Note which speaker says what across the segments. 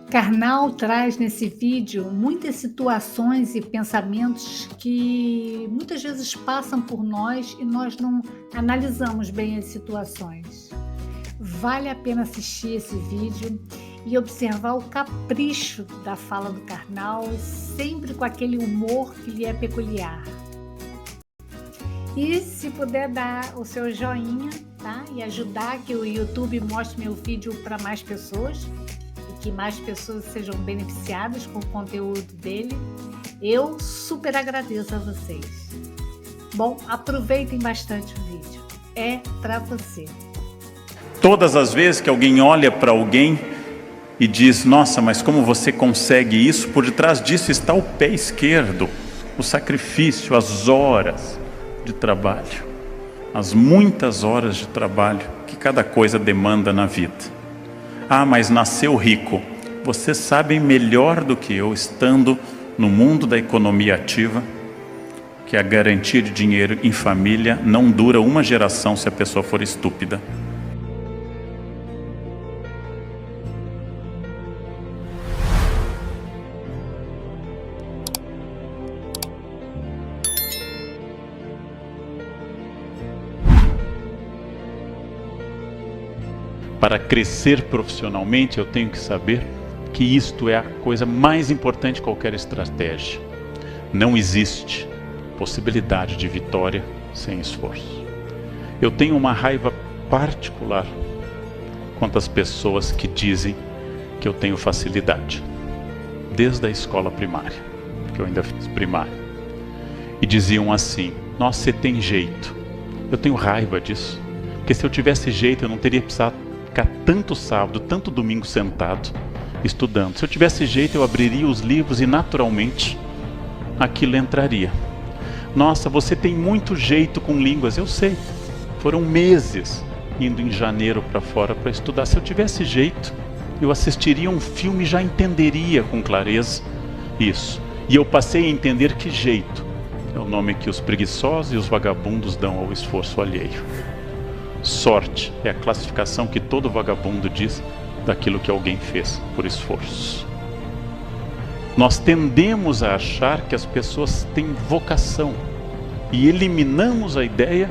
Speaker 1: Karnal traz nesse vídeo muitas situações e pensamentos que muitas vezes passam por nós e nós não analisamos bem as situações. Vale a pena assistir esse vídeo e observar o capricho da fala do Karnal, sempre com aquele humor que lhe é peculiar. E se puder dar o seu joinha, tá? E ajudar que o YouTube mostre meu vídeo para mais pessoas, que mais pessoas sejam beneficiadas com o conteúdo dele, eu super agradeço a vocês. Bom, aproveitem bastante o vídeo, é para você.
Speaker 2: Todas as vezes que alguém olha para alguém e diz: nossa, mas como você consegue isso? Por detrás disso está o pé esquerdo, o sacrifício, as horas de trabalho, as muitas horas de trabalho que cada coisa demanda na vida. Ah, mas nasceu rico. Vocês sabem melhor do que eu, estando no mundo da economia ativa, que a garantia de dinheiro em família não dura uma geração se a pessoa for estúpida. Para crescer profissionalmente, eu tenho que saber que isto é a coisa mais importante de qualquer estratégia. Não existe possibilidade de vitória sem esforço. Eu tenho uma raiva particular quanto às pessoas que dizem que eu tenho facilidade, desde a escola primária, que eu ainda fiz primária, e diziam assim: nossa, você tem jeito. Eu tenho raiva disso, porque se eu tivesse jeito eu não teria precisado ficar tanto sábado, tanto domingo sentado, estudando. Se eu tivesse jeito, eu abriria os livros e naturalmente aquilo entraria. Nossa, você tem muito jeito com línguas. Eu sei, foram meses indo em janeiro para fora para estudar. Se eu tivesse jeito, eu assistiria um filme e já entenderia com clareza isso. E eu passei a entender que jeito é o nome que os preguiçosos e os vagabundos dão ao esforço alheio. Sorte é a classificação que todo vagabundo diz daquilo que alguém fez por esforço. Nós tendemos a achar que as pessoas têm vocação e eliminamos a ideia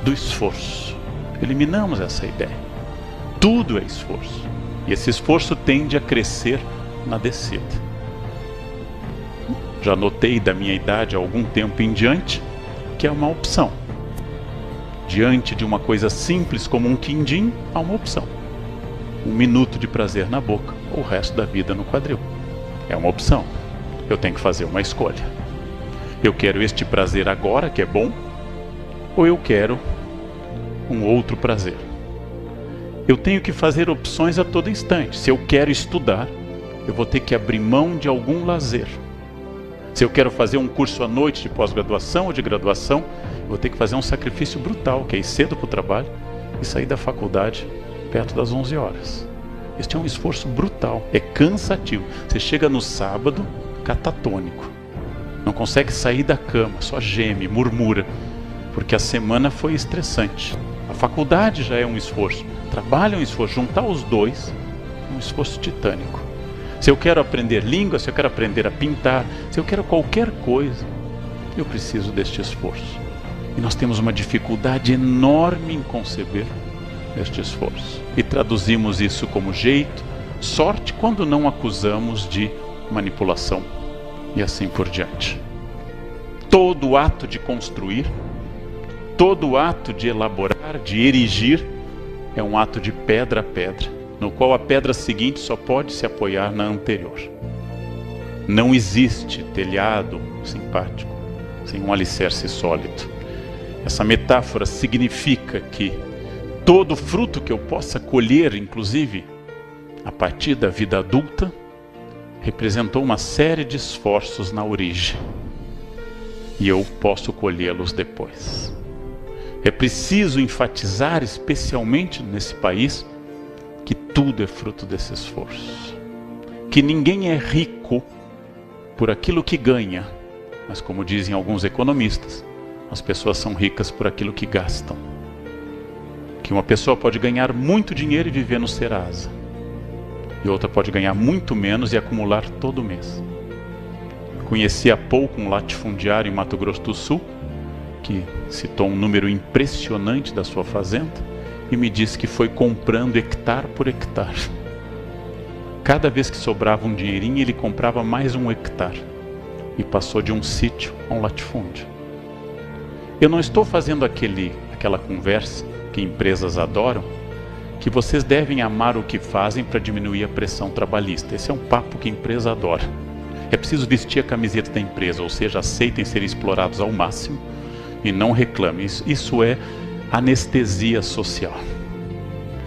Speaker 2: do esforço. Eliminamos essa ideia. Tudo é esforço. E esse esforço tende a crescer na descida. Já notei da minha idade há algum tempo em diante que é uma opção. Diante de uma coisa simples como um quindim, há uma opção. 1 minuto de prazer na boca ou o resto da vida no quadril. É uma opção. Eu tenho que fazer uma escolha. Eu quero este prazer agora, que é bom, ou eu quero um outro prazer. Eu tenho que fazer opções a todo instante. Se eu quero estudar, eu vou ter que abrir mão de algum lazer. Se eu quero fazer um curso à noite de pós-graduação ou de graduação, eu vou ter que fazer um sacrifício brutal, que é ir cedo para o trabalho e sair da faculdade perto das 11 horas. Este é um esforço brutal, é cansativo. Você chega no sábado catatônico, não consegue sair da cama, só geme, murmura, porque a semana foi estressante. A faculdade já é um esforço, trabalho é um esforço, juntar os dois é um esforço titânico. Se eu quero aprender língua, se eu quero aprender a pintar, se eu quero qualquer coisa, eu preciso deste esforço. E nós temos uma dificuldade enorme em conceber este esforço. E traduzimos isso como jeito, sorte, quando não acusamos de manipulação e assim por diante. Todo ato de construir, todo ato de elaborar, de erigir, é um ato de pedra a pedra, no qual a pedra seguinte só pode se apoiar na anterior. Não existe telhado simpático sem um alicerce sólido. Essa metáfora significa que todo fruto que eu possa colher, inclusive a partir da vida adulta, representou uma série de esforços na origem. E eu posso colhê-los depois. É preciso enfatizar, especialmente nesse país, que tudo é fruto desse esforço. Que ninguém é rico por aquilo que ganha, mas como dizem alguns economistas, as pessoas são ricas por aquilo que gastam. Que uma pessoa pode ganhar muito dinheiro e viver no Serasa. e outra pode ganhar muito menos e acumular todo mês. Conheci há pouco um latifundiário em Mato Grosso do Sul, que citou um número impressionante da sua fazenda e me disse que foi comprando hectare por hectare. Cada vez que sobrava um dinheirinho, ele comprava mais um hectare e passou de um sítio a um latifúndio. Eu não estou fazendo aquela conversa que empresas adoram, que vocês devem amar o que fazem para diminuir a pressão trabalhista. Esse é um papo que a empresa adora. É preciso vestir a camiseta da empresa, ou seja, aceitem ser explorados ao máximo e não reclamem. Isso é anestesia social.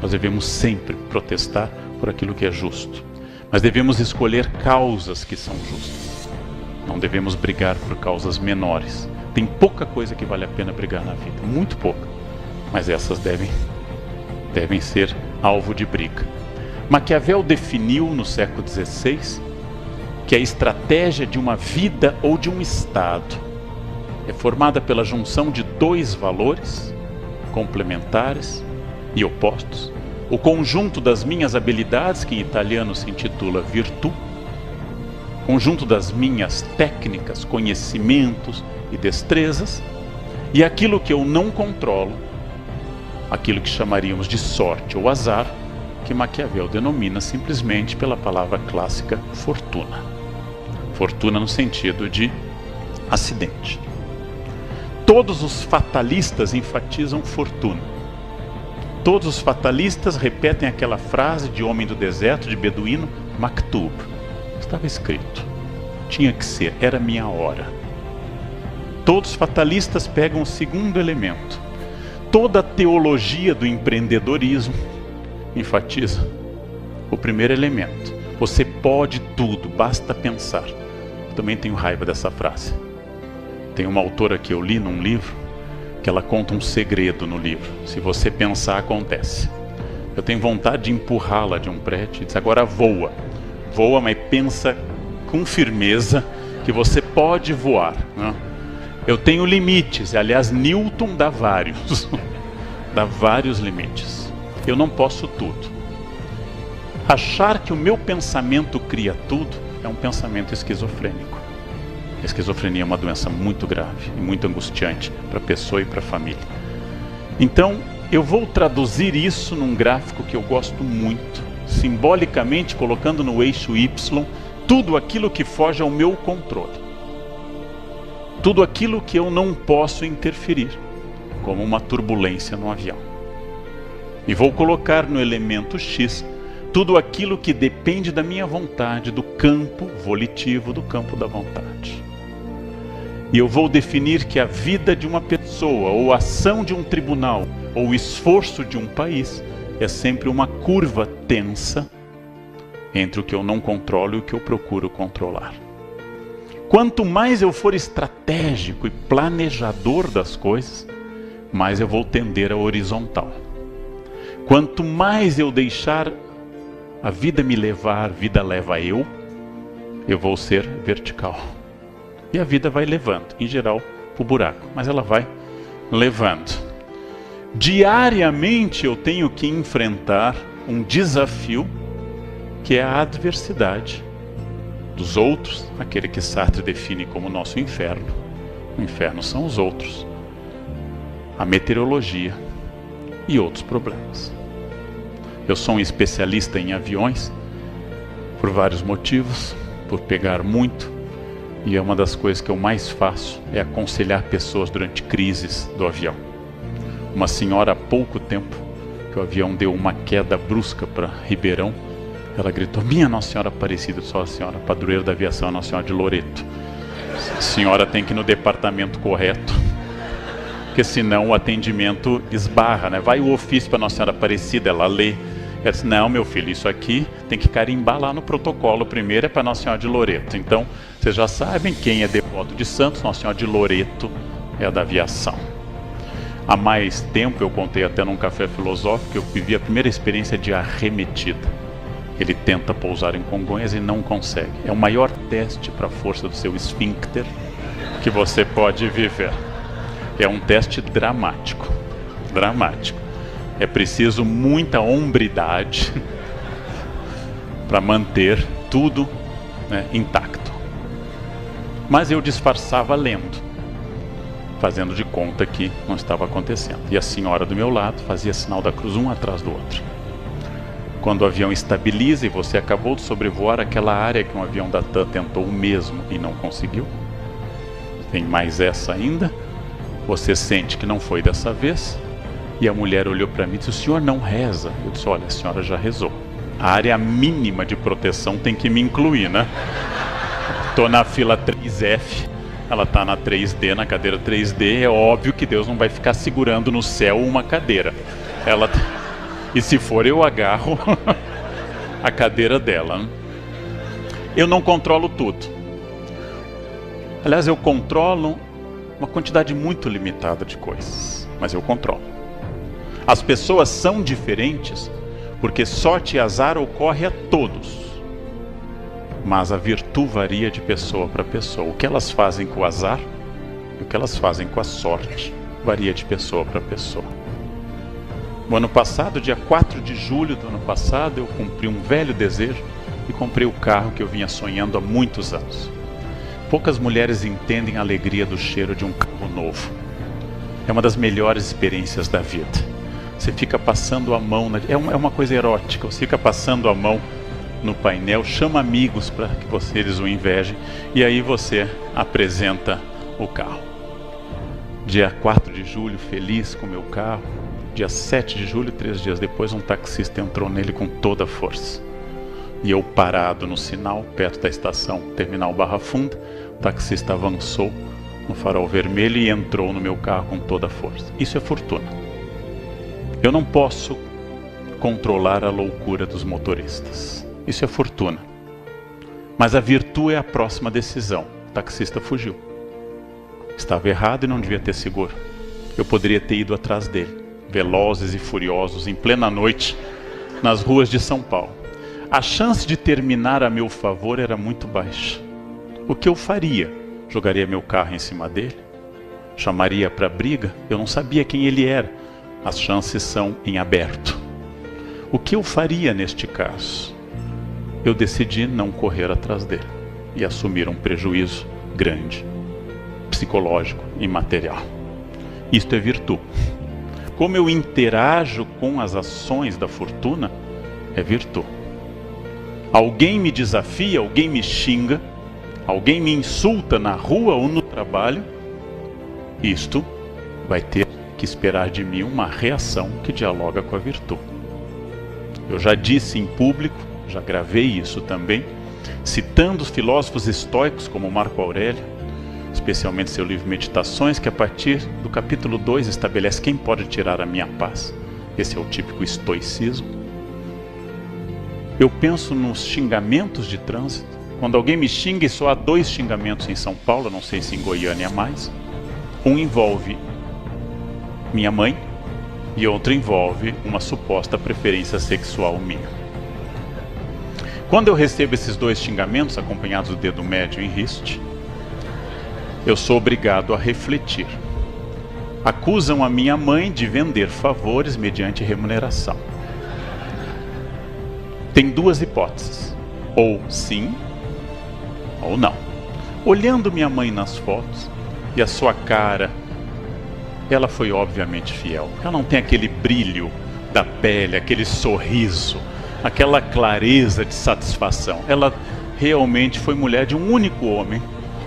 Speaker 2: Nós devemos sempre protestar por aquilo que é justo, mas devemos escolher causas que são justas. Não devemos brigar por causas menores. Tem pouca coisa que vale a pena brigar na vida, muito pouca, mas essas devem ser alvo de briga. Maquiavel definiu no século XVI que a estratégia de uma vida ou de um estado é formada pela junção de dois valores complementares e opostos, o conjunto das minhas habilidades, que em italiano se intitula virtù, conjunto das minhas técnicas, conhecimentos e destrezas, e aquilo que eu não controlo, aquilo que chamaríamos de sorte ou azar, que Maquiavel denomina simplesmente pela palavra clássica fortuna. Fortuna no sentido de acidente. Todos os fatalistas enfatizam fortuna. Todos os fatalistas repetem aquela frase de homem do deserto, de beduíno, maktub. Estava escrito. Tinha que ser, era minha hora. Todos os fatalistas pegam o segundo elemento. Toda a teologia do empreendedorismo enfatiza o primeiro elemento. Você pode tudo, basta pensar. Eu também tenho raiva dessa frase. Tem uma autora que eu li num livro, que ela conta um segredo no livro. Se você pensar, acontece. Eu tenho vontade de empurrá-la de um prédio e dizer, agora voa. Voa, mas pensa com firmeza que você pode voar, né? Eu tenho limites, aliás, Newton dá vários. Dá vários limites. Eu não posso tudo. Achar que o meu pensamento cria tudo é um pensamento esquizofrênico. A esquizofrenia é uma doença muito grave e muito angustiante para a pessoa e para a família. Então, eu vou traduzir isso num gráfico que eu gosto muito, simbolicamente colocando no eixo Y tudo aquilo que foge ao meu controle. Tudo aquilo que eu não posso interferir, como uma turbulência no avião. E vou colocar no elemento X tudo aquilo que depende da minha vontade, do campo volitivo, do campo da vontade. E eu vou definir que a vida de uma pessoa, ou a ação de um tribunal, ou o esforço de um país, é sempre uma curva tensa entre o que eu não controlo e o que eu procuro controlar. Quanto mais eu for estratégico e planejador das coisas, mais eu vou tender à horizontal. Quanto mais eu deixar a vida me levar, a vida leva eu vou ser vertical. E a vida vai levando, em geral, para o buraco, mas ela vai levando. Diariamente eu tenho que enfrentar um desafio que é a adversidade dos outros, aquele que Sartre define como nosso inferno. O inferno são os outros, a meteorologia e outros problemas. Eu sou um especialista em aviões por vários motivos, por pegar muito, e é uma das coisas que eu mais faço é aconselhar pessoas durante crises do avião. Uma senhora há pouco tempo que o avião deu uma queda brusca para Ribeirão, ela gritou, minha Nossa Senhora Aparecida, só a senhora, padroeira da aviação, a Nossa Senhora de Loreto. A senhora tem que ir no departamento correto, porque senão o atendimento esbarra, né? Vai o ofício para Nossa Senhora Aparecida, ela lê. Ela disse, não, meu filho, isso aqui tem que carimbar lá no protocolo. Primeiro é para Nossa Senhora de Loreto. Então, vocês já sabem quem é devoto de Santos, Nossa Senhora de Loreto é a da aviação. Há mais tempo, eu contei até num café filosófico, que eu vivi a primeira experiência de arremetida. Ele tenta pousar em Congonhas e não consegue. É o maior teste para a força do seu esfíncter que você pode viver. É um teste dramático. Dramático. É preciso muita hombridade para manter tudo, né, intacto. Mas eu disfarçava lendo, fazendo de conta que não estava acontecendo. E a senhora do meu lado fazia sinal da cruz um atrás do outro. Quando o avião estabiliza e você acabou de sobrevoar aquela área que um avião da TAM tentou o mesmo e não conseguiu, tem mais essa ainda, você sente que não foi dessa vez, e a mulher olhou para mim e disse: o senhor não reza? Eu disse: olha, a senhora já rezou. A área mínima de proteção tem que me incluir, né? Estou na fila 3F, ela está na 3D, na cadeira 3D, é óbvio que Deus não vai ficar segurando no céu uma cadeira. E se for, eu agarro a cadeira dela. Eu não controlo tudo. Aliás, eu controlo uma quantidade muito limitada de coisas, mas eu controlo. As pessoas são diferentes porque sorte e azar ocorre a todos. Mas a virtude varia de pessoa para pessoa. O que elas fazem com o azar e o que elas fazem com a sorte varia de pessoa para pessoa. No ano passado, dia 4 de julho do ano passado, eu cumpri um velho desejo e comprei o carro que eu vinha sonhando há muitos anos. Poucas mulheres entendem a alegria do cheiro de um carro novo. É uma das melhores experiências da vida. Você fica passando a mão, é uma coisa erótica, você fica passando a mão no painel, chama amigos para que eles o invejem, e aí você apresenta o carro. Dia 4 de julho, feliz com o meu carro. Dia 7 de julho, 3 dias depois, um taxista entrou nele com toda a força. E eu parado no sinal, perto da estação Terminal Barra Funda, o taxista avançou no farol vermelho e entrou no meu carro com toda a força. Isso é fortuna. Eu não posso controlar a loucura dos motoristas. Isso é fortuna. Mas a virtude é a próxima decisão. O taxista fugiu. Estava errado e não devia ter seguro. Eu poderia ter ido atrás dele, velozes e furiosos, em plena noite, nas ruas de São Paulo. A chance de terminar a meu favor era muito baixa. O que eu faria? Jogaria meu carro em cima dele? Chamaria para briga? Eu não sabia quem ele era. As chances são em aberto. O que eu faria neste caso? Eu decidi não correr atrás dele e assumir um prejuízo grande, psicológico e material. Isto é virtude. Como eu interajo com as ações da fortuna, é virtude. Alguém me desafia, alguém me xinga, alguém me insulta na rua ou no trabalho, isto vai ter que esperar de mim uma reação que dialoga com a virtude. Eu já disse em público, já gravei isso também, citando os filósofos estoicos como Marco Aurélio, especialmente seu livro Meditações, que a partir do capítulo 2 estabelece quem pode tirar a minha paz. Esse é o típico estoicismo. Eu penso nos xingamentos de trânsito. Quando alguém me xinga, e só há 2 xingamentos em São Paulo, não sei se em Goiânia há mais. Um envolve minha mãe e outro envolve uma suposta preferência sexual minha. Quando eu recebo esses 2 xingamentos, acompanhados do dedo médio em riste, eu sou obrigado a refletir. Acusam a minha mãe de vender favores mediante remuneração. Tem 2 hipóteses, ou sim, ou não. Olhando minha mãe nas fotos, e a sua cara, ela foi obviamente fiel. Ela não tem aquele brilho da pele, aquele sorriso, aquela clareza de satisfação. Ela realmente foi mulher de um único homem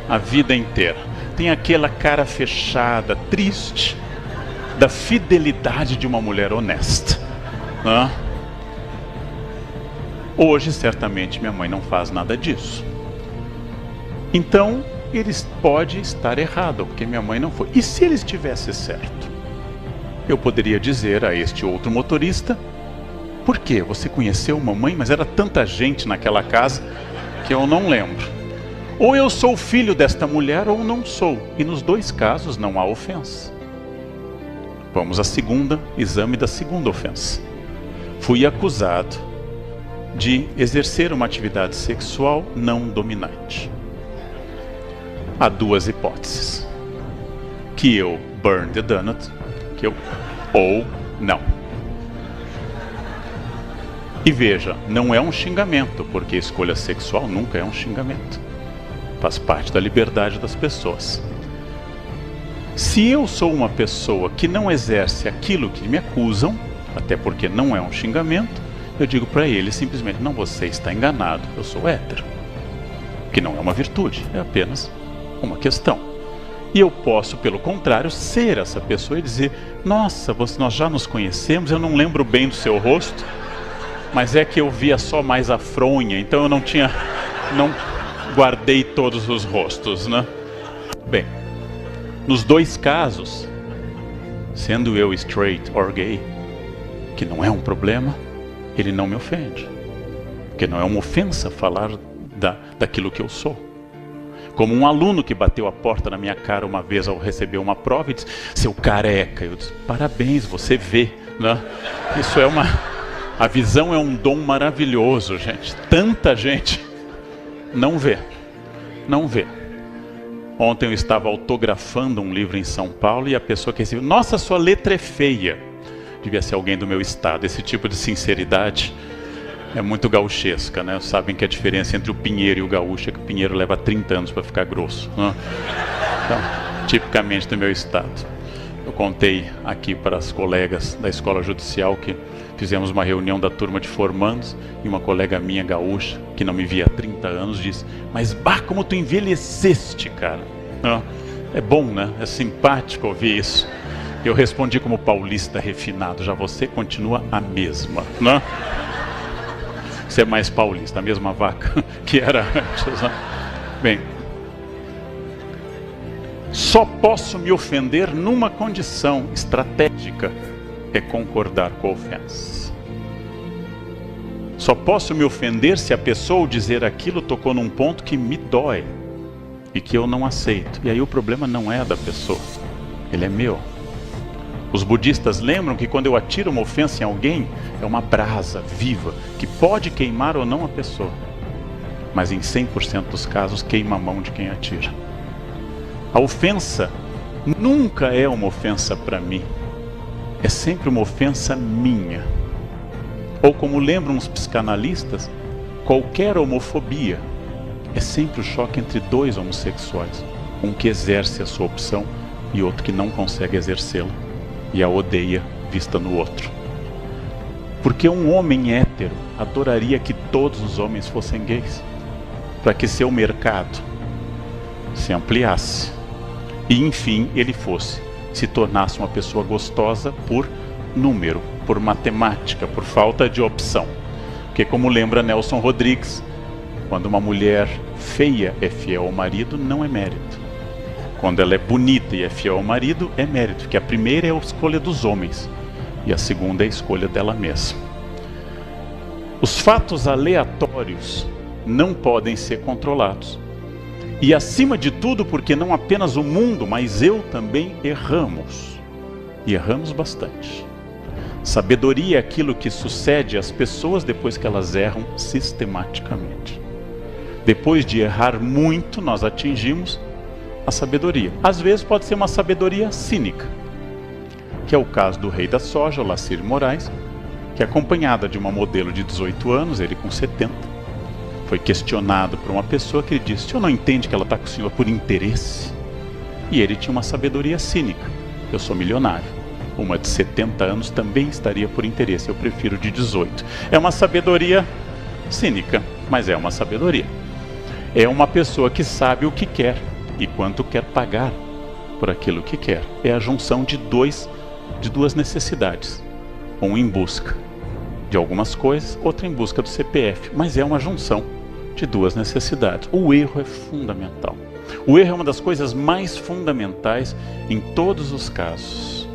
Speaker 2: a vida inteira. Tem aquela cara fechada, triste, da fidelidade de uma mulher honesta. Hoje, certamente, minha mãe não faz nada disso. Então, eles podem estar errados, porque minha mãe não foi. E se ele estivesse certo? Eu poderia dizer a este outro motorista: por quê? Você conheceu mamãe? Mas era tanta gente naquela casa que eu não lembro. Ou eu sou filho desta mulher ou não sou. E nos 2 casos não há ofensa. Vamos ao exame da segunda ofensa. Fui acusado de exercer uma atividade sexual não dominante. Há 2 hipóteses. Que eu burn the donut, ou não. E veja, não é um xingamento, porque a escolha sexual nunca é um xingamento. Faz parte da liberdade das pessoas. Se eu sou uma pessoa que não exerce aquilo que me acusam, até porque não é um xingamento, eu digo para ele simplesmente: não, você está enganado, eu sou hétero. Que não é uma virtude, é apenas uma questão. E eu posso, pelo contrário, ser essa pessoa e dizer: nossa, nós já nos conhecemos, eu não lembro bem do seu rosto, mas é que eu via só mais a fronha, então eu não guardei todos os rostos, né? Bem, nos dois casos, sendo eu straight or gay, que não é um problema, ele não me ofende, porque não é uma ofensa falar daquilo que eu sou. Como um aluno que bateu a porta na minha cara uma vez ao receber uma prova e disse: seu careca. Eu disse: parabéns, você vê, né? Isso é a visão é um dom maravilhoso, gente. Tanta gente não vê. Ontem eu estava autografando um livro em São Paulo e a pessoa que recebeu: nossa, sua letra é feia. Devia ser alguém do meu estado. Esse tipo de sinceridade é muito gauchesca, né? Sabem que a diferença entre o pinheiro e o gaúcho é que o pinheiro leva 30 anos para ficar grosso, né? Então, tipicamente do meu estado. Eu contei aqui para as colegas da escola judicial que fizemos uma reunião da turma de formandos e uma colega minha gaúcha, que não me via há 30 anos, disse: mas bah, como tu envelheceste, cara. É bom, né? É simpático ouvir isso. Eu respondi como paulista refinado: já você continua a mesma, né? Você é mais paulista, a mesma vaca que era antes, né? Bem, só posso me ofender numa condição estratégica: é concordar com a ofensa. Só posso me ofender se a pessoa ao dizer aquilo tocou num ponto que me dói e que eu não aceito. E aí o problema não é da pessoa, ele é meu. Os budistas lembram que quando eu atiro uma ofensa em alguém, é uma brasa viva que pode queimar ou não a pessoa, mas em 100% dos casos queima a mão de quem atira. A ofensa nunca é uma ofensa para mim, é sempre uma ofensa minha. Ou como lembram os psicanalistas, qualquer homofobia é sempre o choque entre dois homossexuais, um que exerce a sua opção e outro que não consegue exercê-la e a odeia vista no outro. Porque um homem hétero adoraria que todos os homens fossem gays, para que seu mercado se ampliasse e enfim ele se tornasse uma pessoa gostosa por número, por matemática, por falta de opção. Porque como lembra Nelson Rodrigues, quando uma mulher feia é fiel ao marido, não é mérito. Quando ela é bonita e é fiel ao marido, é mérito, porque a primeira é a escolha dos homens e a segunda é a escolha dela mesma. Os fatos aleatórios não podem ser controlados. E acima de tudo, porque não apenas o mundo, mas eu também erramos. E erramos bastante. Sabedoria é aquilo que sucede às pessoas depois que elas erram sistematicamente. Depois de errar muito, nós atingimos a sabedoria. Às vezes pode ser uma sabedoria cínica, que é o caso do rei da soja, Olacir Moraes, que é acompanhada de uma modelo de 18 anos, ele com 70, foi questionado por uma pessoa que ele disse: o senhor não entende que ela está com o senhor por interesse? E ele tinha uma sabedoria cínica: eu sou milionário, uma de 70 anos também estaria por interesse, eu prefiro de 18. É uma sabedoria cínica, mas é uma sabedoria. É uma pessoa que sabe o que quer e quanto quer pagar por aquilo que quer. É a junção de duas necessidades. Um em busca de algumas coisas, outra em busca do CPF. Mas é uma junção de duas necessidades. O erro é fundamental. O erro é uma das coisas mais fundamentais em todos os casos.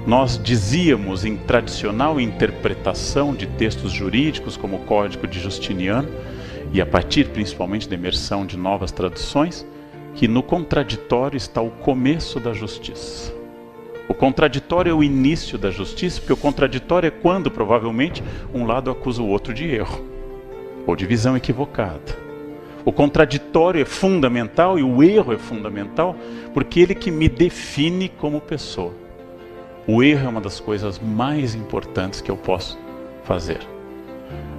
Speaker 2: Nós dizíamos em tradicional interpretação de textos jurídicos, como o Código de Justiniano, e a partir principalmente da imersão de novas traduções, que no contraditório está o começo da justiça. O contraditório é o início da justiça, porque o contraditório é quando, provavelmente, um lado acusa o outro de erro, ou de visão equivocada. O contraditório é fundamental e o erro é fundamental, porque ele que me define como pessoa. O erro é uma das coisas mais importantes que eu posso fazer.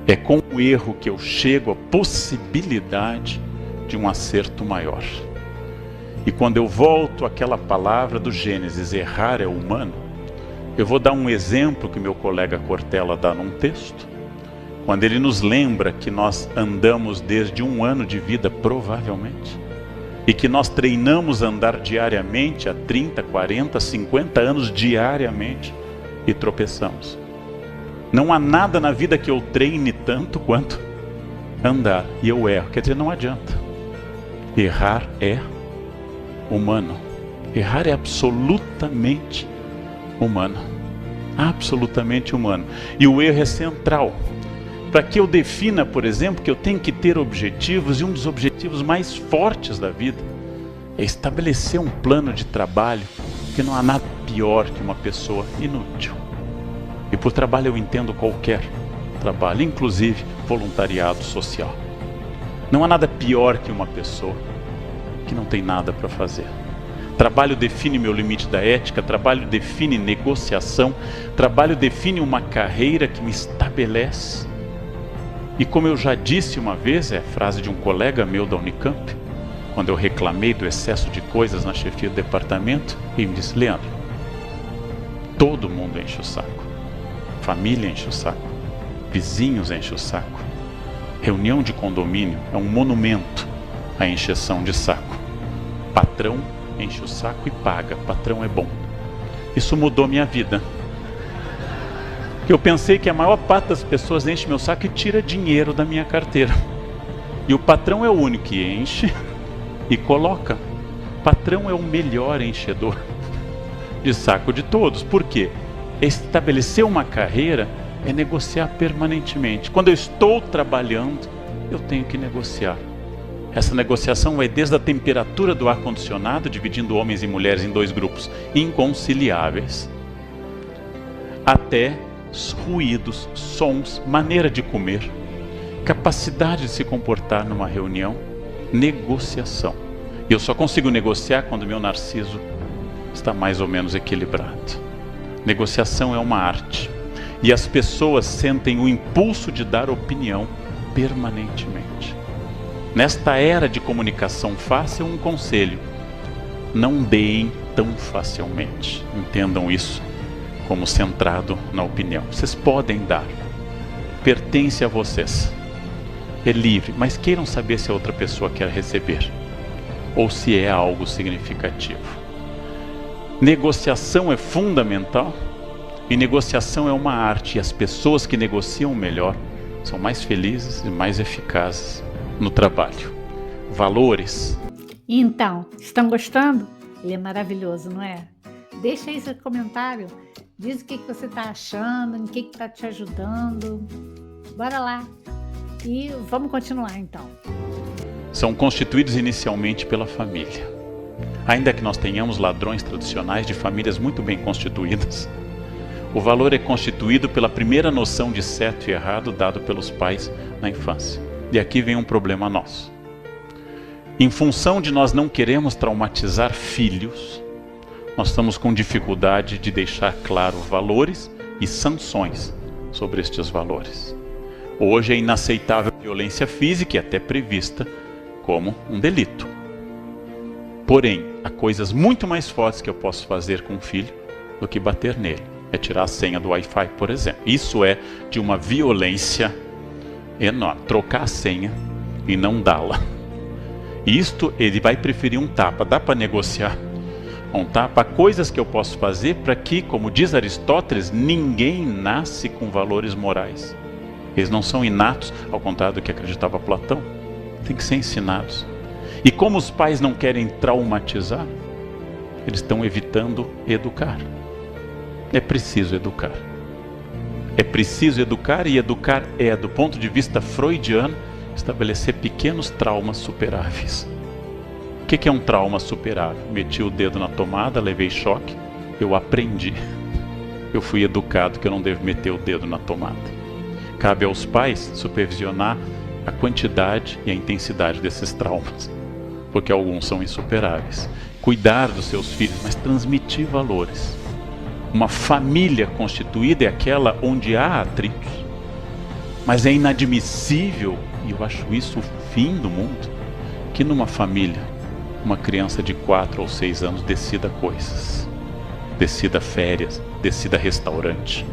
Speaker 2: É com o erro que eu chego à possibilidade de um acerto maior. E quando eu volto àquela palavra do Gênesis, errar é humano, eu vou dar um exemplo que meu colega Cortella dá num texto, quando ele nos lembra que nós andamos desde 1 ano de vida, provavelmente, e que nós treinamos a andar diariamente há 30, 40, 50 anos diariamente e tropeçamos. Não há nada na vida que eu treine tanto quanto andar, e eu erro. Quer dizer, não adianta. Errar é humano. Errar é absolutamente humano. Absolutamente humano. E o erro é central. Para que eu defina, por exemplo, que eu tenho que ter objetivos, e um dos objetivos mais fortes da vida é estabelecer um plano de trabalho, porque não há nada pior que uma pessoa inútil. E por trabalho eu entendo qualquer trabalho, inclusive voluntariado social. Não há nada pior que uma pessoa que não tem nada para fazer. Trabalho define meu limite da ética, trabalho define negociação, trabalho define uma carreira que me estabelece. E como eu já disse uma vez, é a frase de um colega meu da Unicamp, quando eu reclamei do excesso de coisas na chefia do departamento, ele me disse: Leandro, todo mundo enche o saco. Família enche o saco, vizinhos enche o saco. Reunião de condomínio é um monumento à encheção de saco. Patrão enche o saco e paga, patrão é bom. Isso mudou minha vida. Eu pensei que a maior parte das pessoas enche meu saco e tira dinheiro da minha carteira. E o patrão é o único que enche e coloca. Patrão é o melhor enchedor de saco de todos. Por quê? Estabelecer uma carreira é negociar permanentemente. Quando eu estou trabalhando, eu tenho que negociar. Essa negociação vai desde a temperatura do ar-condicionado, dividindo homens e mulheres em 2 grupos inconciliáveis, até ruídos, sons, maneira de comer, capacidade de se comportar numa reunião, negociação. E eu só consigo negociar quando meu narciso está mais ou menos equilibrado. Negociação é uma arte. E as pessoas sentem o impulso de dar opinião permanentemente. Nesta era de comunicação fácil, um conselho: não deem tão facilmente. Entendam isso como centrado na opinião. Vocês podem dar. Pertence a vocês. É livre, mas queiram saber se a outra pessoa quer receber ou se é algo significativo. Negociação é fundamental e negociação é uma arte, e as pessoas que negociam melhor são mais felizes e mais eficazes no trabalho. Valores.
Speaker 1: Então, estão gostando? Ele é maravilhoso, não é? Deixa aí seu comentário, diz o que você está achando, em que está te ajudando. Bora lá e vamos continuar então.
Speaker 2: São constituídos inicialmente pela família. Ainda que nós tenhamos ladrões tradicionais de famílias muito bem constituídas, o valor é constituído pela primeira noção de certo e errado dado pelos pais na infância. E aqui vem um problema nosso. Em função de nós não queremos traumatizar filhos, nós estamos com dificuldade de deixar claro valores e sanções sobre estes valores. Hoje é inaceitável a violência física e até prevista como um delito. Porém, há coisas muito mais fortes que eu posso fazer com um filho do que bater nele. É tirar a senha do Wi-Fi, por exemplo. Isso é de uma violência enorme. Trocar a senha e não dá-la. Isto ele vai preferir um tapa. Dá para negociar um tapa? Há coisas que eu posso fazer para que, como diz Aristóteles, ninguém nasce com valores morais. Eles não são inatos, ao contrário do que acreditava Platão. Tem que ser ensinados. E como os pais não querem traumatizar, eles estão evitando educar. É preciso educar. É preciso educar, e educar é, do ponto de vista freudiano, estabelecer pequenos traumas superáveis. O que é um trauma superável? Meti o dedo na tomada, levei choque, eu aprendi. Eu fui educado que eu não devo meter o dedo na tomada. Cabe aos pais supervisionar a quantidade e a intensidade desses traumas, porque alguns são insuperáveis. Cuidar dos seus filhos, mas transmitir valores. Uma família constituída é aquela onde há atritos, Mas é inadmissível, e eu acho isso o fim do mundo, que numa família, uma criança de 4 ou 6 anos decida coisas, decida férias, decida restaurante.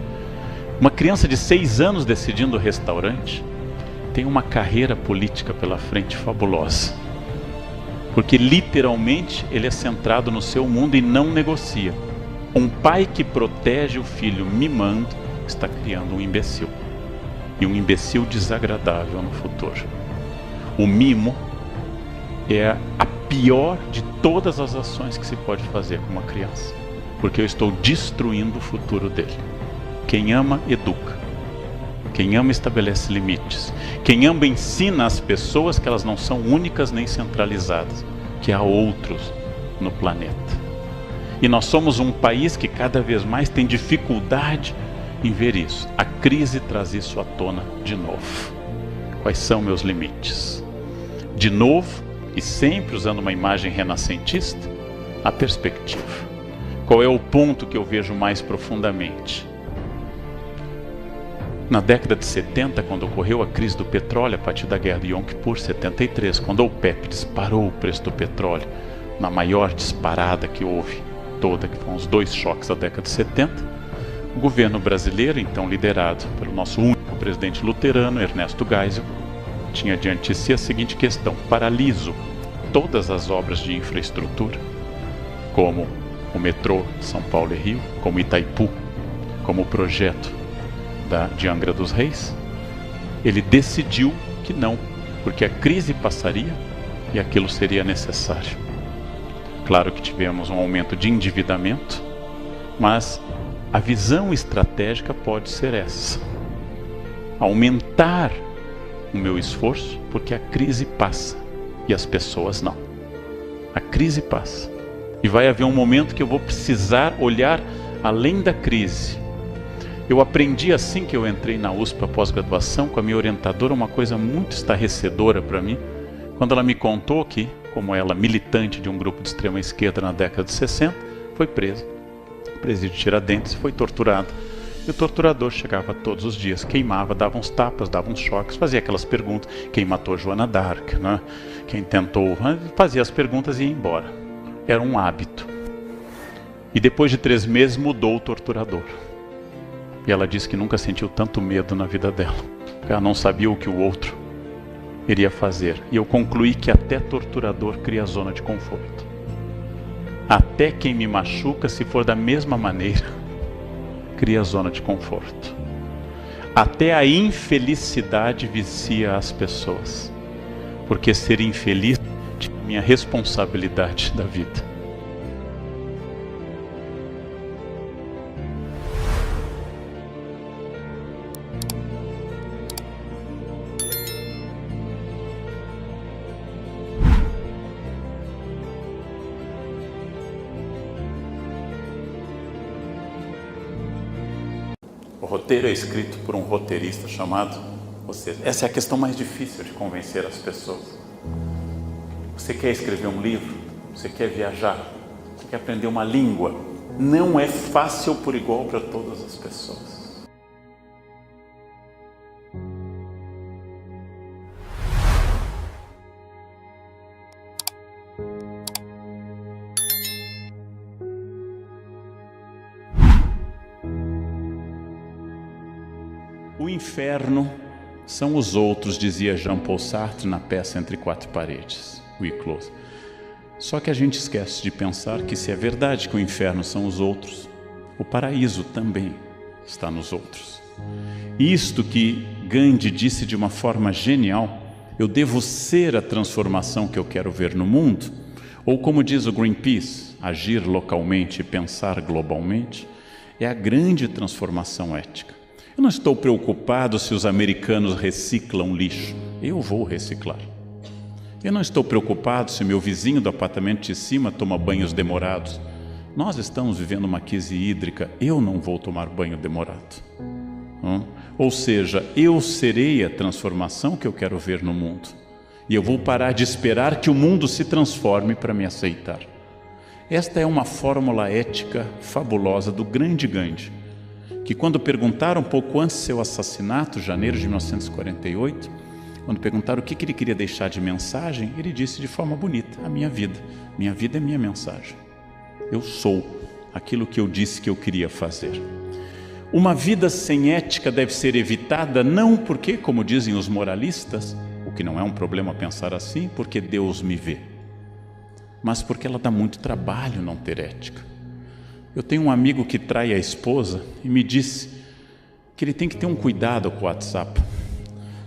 Speaker 2: Uma criança de 6 anos decidindo restaurante tem uma carreira política pela frente fabulosa, porque literalmente ele é centrado no seu mundo e não negocia. Um pai que protege o filho mimando está criando um imbecil, e um imbecil desagradável no futuro. O mimo é a pior de todas as ações que se pode fazer com uma criança, porque eu estou destruindo o futuro dele. Quem ama, educa. Quem ama, estabelece limites. Quem ama, ensina às pessoas que elas não são únicas nem centralizadas, que há outros no planeta. E nós somos um país que cada vez mais tem dificuldade em ver isso. A crise traz isso à tona de novo. Quais são meus limites? De novo, e sempre usando uma imagem renascentista, a perspectiva. Qual é o ponto que eu vejo mais profundamente? Na década de 70, quando ocorreu a crise do petróleo, a partir da guerra de Yom Kippur, 73, quando a OPEP disparou o preço do petróleo, na maior disparada que houve toda, que foram os 2 choques da década de 70, o governo brasileiro, então liderado pelo nosso único presidente luterano, Ernesto Geisel, tinha diante de si a seguinte questão: paraliso todas as obras de infraestrutura, como o metrô São Paulo e Rio, como Itaipu, como o projeto de Angra dos Reis. Ele decidiu que não, porque a crise passaria e aquilo seria necessário. Claro que tivemos um aumento de endividamento, mas a visão estratégica pode ser essa: aumentar o meu esforço, porque a crise passa e as pessoas não. A crise passa e vai haver um momento que eu vou precisar olhar além da crise. Eu aprendi assim que eu entrei na USP, a pós-graduação, com a minha orientadora, uma coisa muito estarrecedora para mim, quando ela me contou que, como ela, militante de um grupo de extrema esquerda na década de 60, foi presa, presídio de Tiradentes, foi torturada. E o torturador chegava todos os dias, queimava, dava uns tapas, dava uns choques, fazia aquelas perguntas: quem matou Joana d'Arc, né? Quem tentou, fazia as perguntas e ia embora. Era um hábito. E depois de 3 meses mudou o torturador. E ela disse que nunca sentiu tanto medo na vida dela, porque ela não sabia o que o outro iria fazer. E eu concluí que até torturador cria zona de conforto. Até quem me machuca, se for da mesma maneira, cria zona de conforto. Até a infelicidade vicia as pessoas, porque ser infeliz é minha responsabilidade da vida. O roteiro é escrito por um roteirista chamado você. Essa é a questão mais difícil de convencer as pessoas. Você quer escrever um livro? Você quer viajar? Você quer aprender uma língua? Não é fácil por igual para todas as pessoas. O inferno são os outros, dizia Jean-Paul Sartre na peça Entre Quatro Paredes, We Close. Só que a gente esquece de pensar que, se é verdade que o inferno são os outros, o paraíso também está nos outros. Isto que Gandhi disse de uma forma genial: eu devo ser a transformação que eu quero ver no mundo, ou como diz o Greenpeace, agir localmente e pensar globalmente, é a grande transformação ética. Eu não estou preocupado se os americanos reciclam lixo. Eu vou reciclar. Eu não estou preocupado se meu vizinho do apartamento de cima toma banhos demorados. Nós estamos vivendo uma crise hídrica. Eu não vou tomar banho demorado. Ou seja, eu serei a transformação que eu quero ver no mundo. E eu vou parar de esperar que o mundo se transforme para me aceitar. Esta é uma fórmula ética fabulosa do grande Gandhi. que quando perguntaram pouco antes do seu assassinato, janeiro de 1948, quando perguntaram o que ele queria deixar de mensagem, ele disse de forma bonita: a minha vida é minha mensagem. Eu sou aquilo que eu disse que eu queria fazer. Uma vida sem ética deve ser evitada, não porque, como dizem os moralistas, o que não é um problema pensar assim, porque Deus me vê, mas porque ela dá muito trabalho não ter ética. Eu tenho um amigo que trai a esposa e me disse que ele tem que ter um cuidado com o WhatsApp,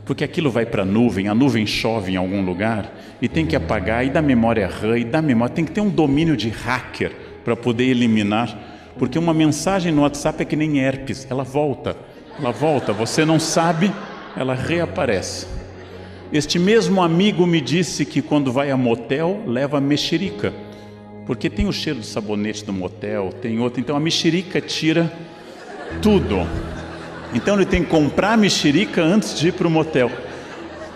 Speaker 2: porque aquilo vai para a nuvem chove em algum lugar e tem que apagar, e dá memória RAM, tem que ter um domínio de hacker para poder eliminar, porque uma mensagem no WhatsApp é que nem herpes, ela volta, você não sabe, ela reaparece. Este mesmo amigo me disse que quando vai a motel, leva mexerica, porque tem o cheiro do sabonete do motel, tem outro, então a mexerica tira tudo. Então ele tem que comprar a mexerica antes de ir para o motel.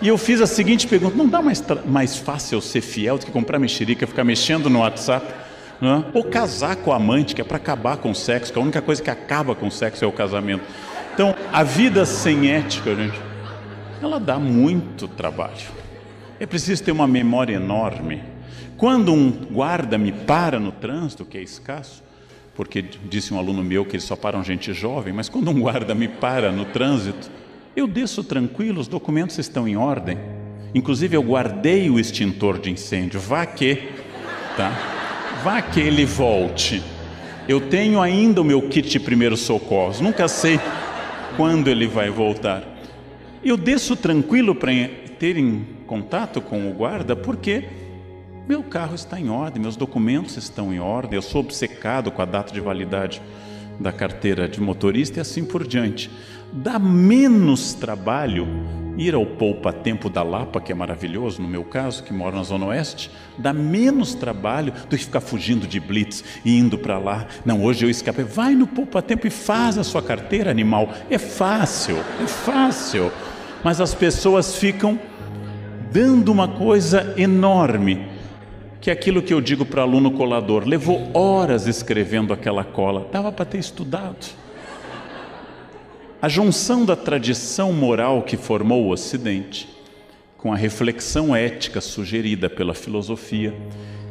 Speaker 2: E eu fiz a seguinte pergunta: não dá mais fácil ser fiel do que comprar mexerica, ficar mexendo no WhatsApp, né? Ou casar com a amante, que é para acabar com o sexo, que a única coisa que acaba com o sexo é o casamento. Então a vida sem ética, gente, ela dá muito trabalho. É preciso ter uma memória enorme. Quando um guarda me para no trânsito, que é escasso, porque disse um aluno meu que eles só param gente jovem, mas quando um guarda me para no trânsito, eu desço tranquilo, os documentos estão em ordem. Inclusive eu guardei o extintor de incêndio, vá que ele volte. Eu tenho ainda o meu kit de primeiros socorros, nunca sei quando ele vai voltar. Eu desço tranquilo para ter em contato com o guarda, porque meu carro está em ordem, meus documentos estão em ordem, eu sou obcecado com a data de validade da carteira de motorista e assim por diante. Dá menos trabalho ir ao poupa-tempo da Lapa, que é maravilhoso no meu caso, que moro na Zona Oeste, dá menos trabalho do que ficar fugindo de blitz e indo para lá. Não, hoje eu escapei. Vai no poupa-tempo e faz a sua carteira, animal. É fácil. Mas as pessoas ficam dando uma coisa enorme, que é aquilo que eu digo para aluno colador: levou horas escrevendo aquela cola, dava para ter estudado. A junção da tradição moral que formou o Ocidente com a reflexão ética sugerida pela filosofia,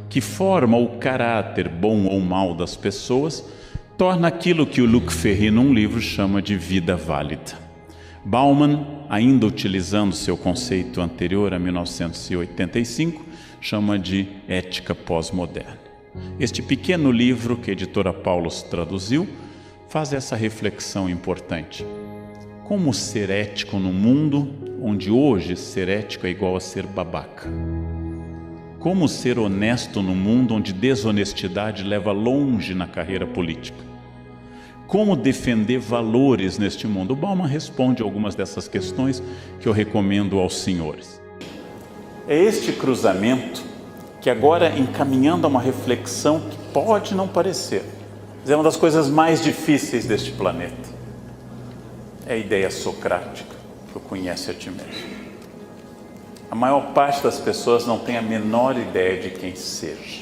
Speaker 2: que forma o caráter bom ou mau das pessoas, torna aquilo que o Luc Ferry num livro chama de vida válida. Bauman, ainda utilizando seu conceito anterior a 1985, chama de ética pós-moderna. Este pequeno livro que a editora Paulus traduziu faz essa reflexão importante. Como ser ético num mundo onde hoje ser ético é igual a ser babaca? Como ser honesto num mundo onde desonestidade leva longe na carreira política? Como defender valores neste mundo? O Bauman responde algumas dessas questões que eu recomendo aos senhores. É este cruzamento que agora, encaminhando a uma reflexão que pode não parecer, mas é uma das coisas mais difíceis deste planeta. É a ideia socrática, que eu conhece a ti mesmo. A maior parte das pessoas não tem a menor ideia de quem seja.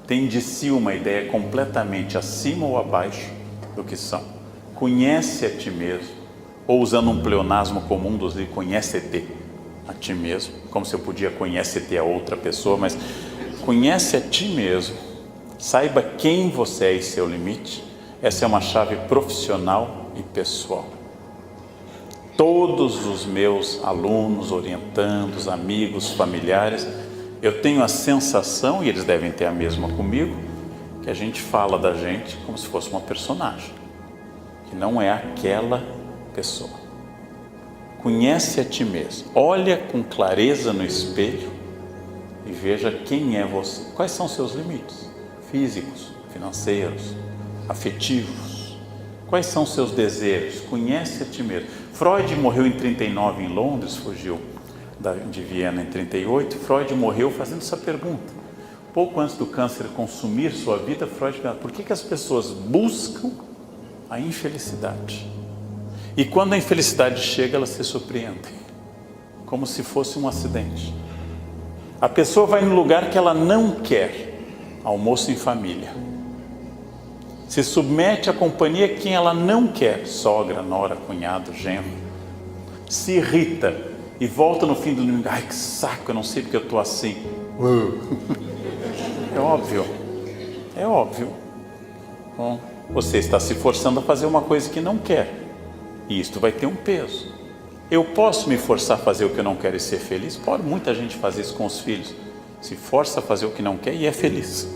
Speaker 2: Tem de si uma ideia completamente acima ou abaixo do que são. Conhece a ti mesmo, ou usando um pleonasmo comum dos livros, conhece-te a ti mesmo, como se eu podia conhecer-te a outra pessoa, mas conhece a ti mesmo, saiba quem você é e seu limite. Essa é uma chave profissional e pessoal. Todos os meus alunos, orientandos, amigos, familiares, eu tenho a sensação, e eles devem ter a mesma comigo, que a gente fala da gente como se fosse uma personagem, que não é aquela pessoa. Conhece a ti mesmo, olha com clareza no espelho e veja quem é você. Quais são seus limites físicos, financeiros, afetivos? Quais são seus desejos? Conhece a ti mesmo. Freud morreu em 39 em Londres, fugiu de Viena em 38. Freud morreu fazendo essa pergunta. Pouco antes do câncer consumir sua vida, Freud pergunta: por que as pessoas buscam a infelicidade? E quando a infelicidade chega, elas se surpreendem, como se fosse um acidente. A pessoa vai no lugar que ela não quer, almoço em família. Se submete à companhia quem ela não quer, sogra, nora, cunhado, genro. Se irrita e volta no fim do domingo, ai que saco, eu não sei porque eu estou assim. É óbvio, é óbvio. Bom, você está se forçando a fazer uma coisa que não quer, e isto vai ter um peso. Eu posso me forçar a fazer o que eu não quero e ser feliz? Pode, muita gente faz isso com os filhos, se força a fazer o que não quer e é feliz.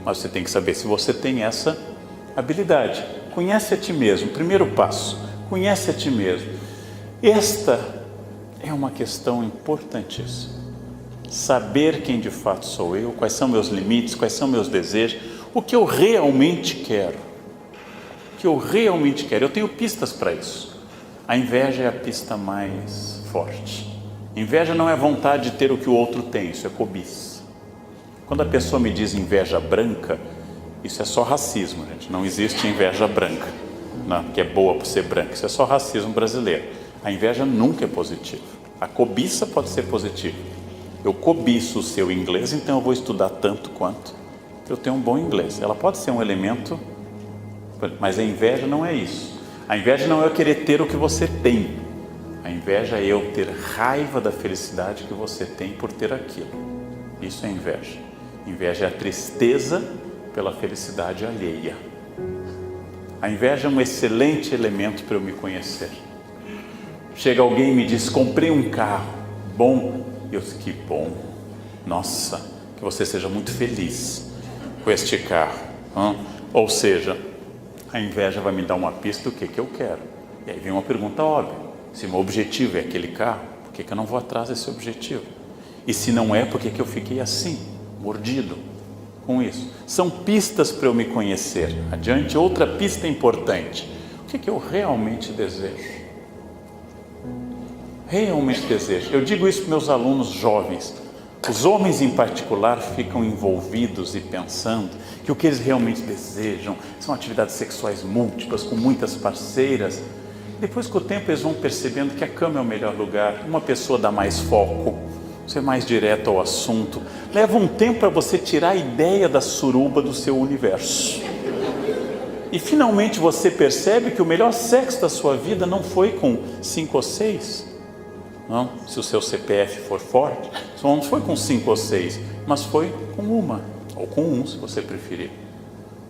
Speaker 2: Mas você tem que saber se você tem essa habilidade. Conhece a ti mesmo, primeiro passo, conhece a ti mesmo. Esta é uma questão importantíssima. Saber quem de fato sou eu, quais são meus limites, quais são meus desejos, o que eu realmente quero. O que eu realmente quero. Eu tenho pistas para isso. A inveja é a pista mais forte. Inveja não é vontade de ter o que o outro tem, isso é cobiça. Quando a pessoa me diz inveja branca, isso é só racismo, gente. Não existe inveja branca, não, que é boa por ser branca. Isso é só racismo brasileiro. A inveja nunca é positiva. A cobiça pode ser positiva. Eu cobiço o seu inglês, então eu vou estudar tanto quanto eu tenho um bom inglês. Ela pode ser um elemento, mas a inveja não é isso. A inveja não é eu querer ter o que você tem. A inveja é eu ter raiva da felicidade que você tem por ter aquilo. Isso é inveja. Inveja é a tristeza pela felicidade alheia. A inveja é um excelente elemento para eu me conhecer. Chega alguém e me diz, comprei um carro, bom. E eu disse, que bom. Nossa, que você seja muito feliz com este carro. Ou seja, a inveja vai me dar uma pista do que eu quero. E aí vem uma pergunta óbvia. Se meu objetivo é aquele carro, por que eu não vou atrás desse objetivo? E se não é, por que eu fiquei assim, mordido com isso? São pistas para eu me conhecer. Adiante, outra pista importante. O que eu realmente desejo? Realmente desejo. Eu digo isso para meus alunos jovens. Os homens em particular ficam envolvidos e pensando que o que eles realmente desejam são atividades sexuais múltiplas, com muitas parceiras. Depois, com o tempo, eles vão percebendo que a cama é o melhor lugar. Uma pessoa dá mais foco, você é mais direto ao assunto. Leva um tempo para você tirar a ideia da suruba do seu universo. E finalmente você percebe que o melhor sexo da sua vida não foi com 5 ou 6. Não, se o seu CPF for forte, não foi com 5 ou 6, mas foi com uma, ou com um, se você preferir.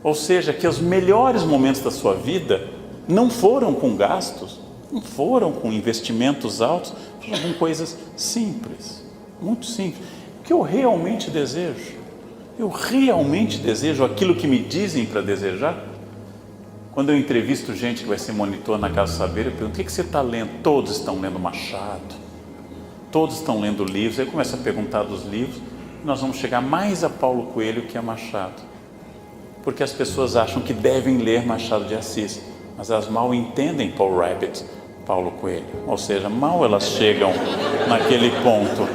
Speaker 2: Ou seja, que os melhores momentos da sua vida não foram com gastos, não foram com investimentos altos, foram com coisas simples, muito simples. O que eu realmente desejo? Eu realmente desejo aquilo que me dizem para desejar? Quando eu entrevisto gente que vai ser monitor na Casa Saber, eu pergunto, o que você está lendo? Todos estão lendo Machado. Todos estão lendo livros. Aí eu começo a perguntar dos livros. Nós vamos chegar mais a Paulo Coelho que a Machado. Porque as pessoas acham que devem ler Machado de Assis. Mas elas mal entendem Paul Rabbit, Paulo Coelho. Ou seja, mal elas chegam naquele ponto.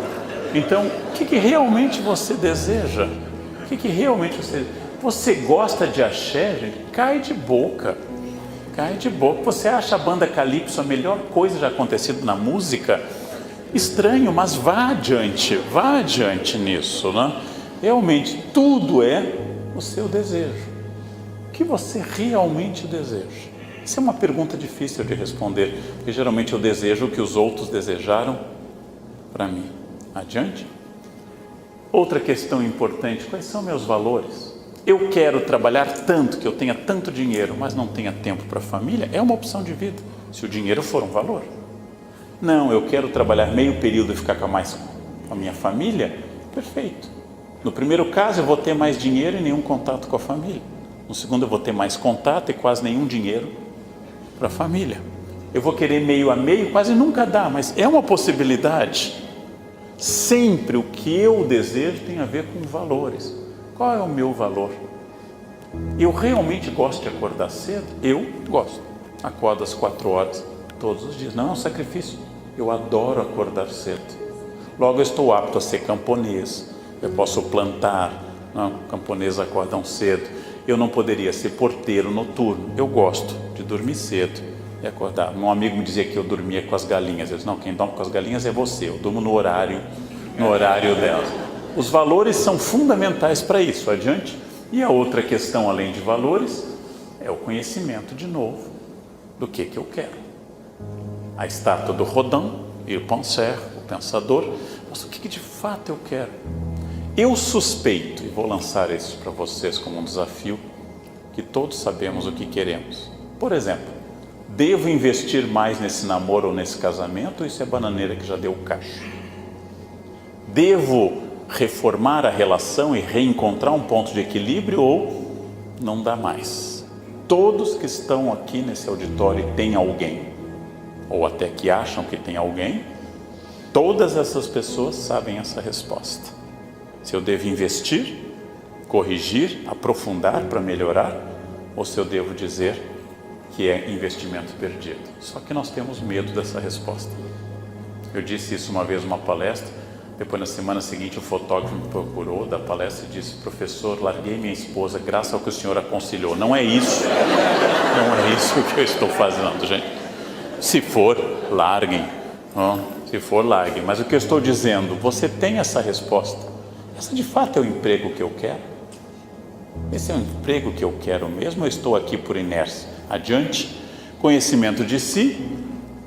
Speaker 2: Então, o que realmente você deseja? O que realmente você deseja? Você gosta de axé, gente? Cai de boca. Cai de boca. Você acha a banda Calypso a melhor coisa já acontecido na música? Estranho, mas vá adiante nisso, né? Realmente, tudo é o seu desejo. O que você realmente deseja? Isso é uma pergunta difícil de responder, porque geralmente eu desejo o que os outros desejaram para mim. Adiante? Outra questão importante, quais são meus valores? Eu quero trabalhar tanto, que eu tenha tanto dinheiro, mas não tenha tempo para a família? É uma opção de vida, se o dinheiro for um valor. Não, eu quero trabalhar meio período e ficar com a minha família? Perfeito. No primeiro caso eu vou ter mais dinheiro e nenhum contato com a família. No segundo eu vou ter mais contato e quase nenhum dinheiro para a família. Eu vou querer meio a meio, quase nunca dá, mas é uma possibilidade. Sempre o que eu desejo tem a ver com valores. Qual é o meu valor? Eu realmente gosto de acordar cedo? Eu gosto. Acordo às 4 horas todos os dias. Não é um sacrifício. Eu adoro acordar cedo. Logo eu estou apto a ser camponês. Eu posso plantar. Não, camponeses acordam cedo. Eu não poderia ser porteiro noturno. Eu gosto de dormir cedo e acordar. Um amigo me dizia que eu dormia com as galinhas. Eu disse, não, quem dorme com as galinhas é você. Eu durmo no horário delas. Os valores são fundamentais para isso. Adiante. E a outra questão, além de valores, é o conhecimento de novo do que eu quero. A estátua do Rodin, Il Penseur, o pensador, mas o que de fato eu quero? Eu suspeito, e vou lançar isso para vocês como um desafio, que todos sabemos o que queremos. Por exemplo, devo investir mais nesse namoro ou nesse casamento, ou isso é bananeira que já deu caixa? Devo reformar a relação e reencontrar um ponto de equilíbrio, ou não dá mais? Todos que estão aqui nesse auditório têm alguém, ou até que acham que tem alguém, todas essas pessoas sabem essa resposta. Se eu devo investir, corrigir, aprofundar para melhorar, ou se eu devo dizer que é investimento perdido. Só que nós temos medo dessa resposta. Eu disse isso uma vez numa palestra, depois na semana seguinte o fotógrafo me procurou da palestra e disse: professor, larguei minha esposa graças ao que o senhor aconselhou. Não é isso, não é isso que eu estou fazendo, gente. Se for, larguem, se for, larguem. Mas o que eu estou dizendo, você tem essa resposta. Essa de fato é o emprego que eu quero? Esse é o emprego que eu quero mesmo, ou estou aqui por inércia? Adiante, conhecimento de si